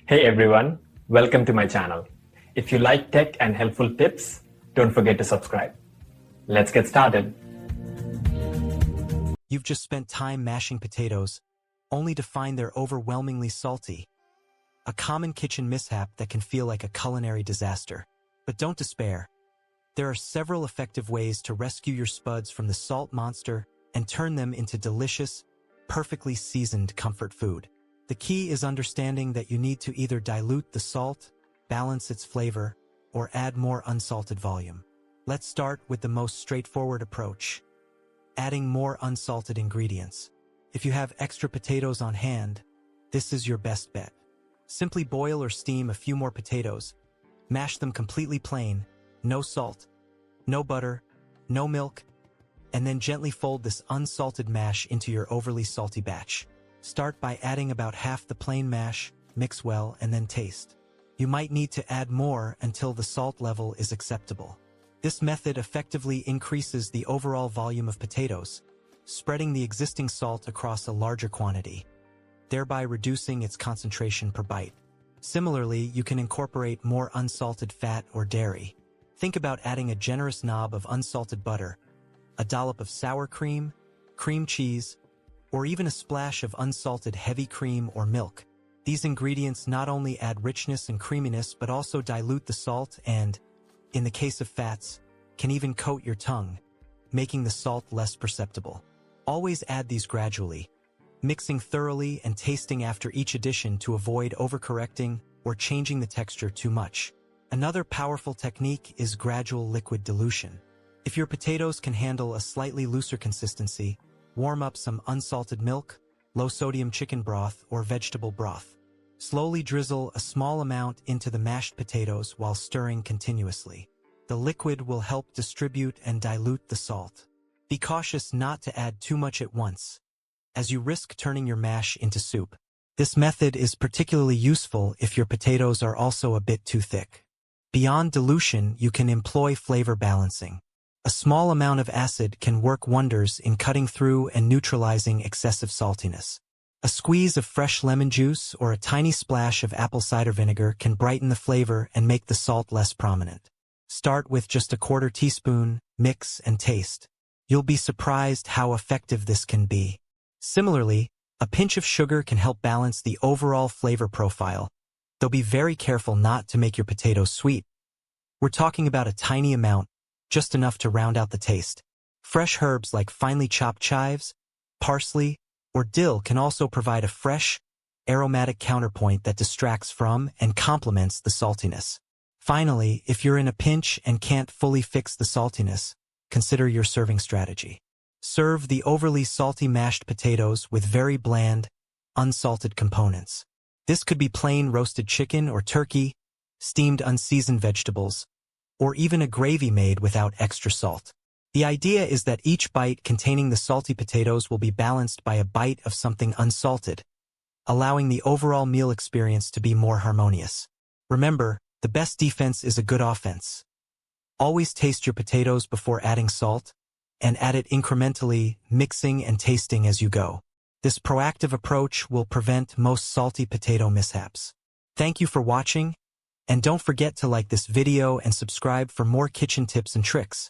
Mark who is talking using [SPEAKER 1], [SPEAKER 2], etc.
[SPEAKER 1] Hey everyone, welcome to my channel. If you like tech and helpful tips, don't forget to subscribe. Let's get started.
[SPEAKER 2] You've just spent time mashing potatoes, only to find they're overwhelmingly salty. A common kitchen mishap that can feel like a culinary disaster. But don't despair. There are several effective ways to rescue your spuds from the salt monster and turn them into delicious, perfectly seasoned comfort food. The key is understanding that you need to either dilute the salt, balance its flavor, or add more unsalted volume. Let's start with the most straightforward approach: adding more unsalted ingredients. If you have extra potatoes on hand, this is your best bet. Simply boil or steam a few more potatoes, mash them completely plain, no salt, no butter, no milk, and then gently fold this unsalted mash into your overly salty batch. Start by adding about half the plain mash, mix well, and then taste. You might need to add more until the salt level is acceptable. This method effectively increases the overall volume of potatoes, spreading the existing salt across a larger quantity, thereby reducing its concentration per bite. Similarly, you can incorporate more unsalted fat or dairy. Think about adding a generous knob of unsalted butter, a dollop of sour cream, cream cheese, or even a splash of unsalted heavy cream or milk. These ingredients not only add richness and creaminess but also dilute the salt and, in the case of fats, can even coat your tongue, making the salt less perceptible. Always add these gradually, mixing thoroughly and tasting after each addition to avoid overcorrecting or changing the texture too much. Another powerful technique is gradual liquid dilution. If your potatoes can handle a slightly looser consistency, warm up some unsalted milk, low-sodium chicken broth, or vegetable broth. Slowly drizzle a small amount into the mashed potatoes while stirring continuously. The liquid will help distribute and dilute the salt. Be cautious not to add too much at once, as you risk turning your mash into soup. This method is particularly useful if your potatoes are also a bit too thick. Beyond dilution, you can employ flavor balancing. A small amount of acid can work wonders in cutting through and neutralizing excessive saltiness. A squeeze of fresh lemon juice or a tiny splash of apple cider vinegar can brighten the flavor and make the salt less prominent. Start with just a quarter teaspoon, mix, and taste. You'll be surprised how effective this can be. Similarly, a pinch of sugar can help balance the overall flavor profile, though be very careful not to make your potatoes sweet. We're talking about a tiny amount, just enough to round out the taste. Fresh herbs like finely chopped chives, parsley, or dill can also provide a fresh, aromatic counterpoint that distracts from and complements the saltiness. Finally, if you're in a pinch and can't fully fix the saltiness, consider your serving strategy. Serve the overly salty mashed potatoes with very bland, unsalted components. This could be plain roasted chicken or turkey, steamed unseasoned vegetables, or even a gravy made without extra salt. The idea is that each bite containing the salty potatoes will be balanced by a bite of something unsalted, allowing the overall meal experience to be more harmonious. Remember, the best defense is a good offense. Always taste your potatoes before adding salt, and add it incrementally, mixing and tasting as you go. This proactive approach will prevent most salty potato mishaps. Thank you for watching, and don't forget to like this video and subscribe for more kitchen tips and tricks.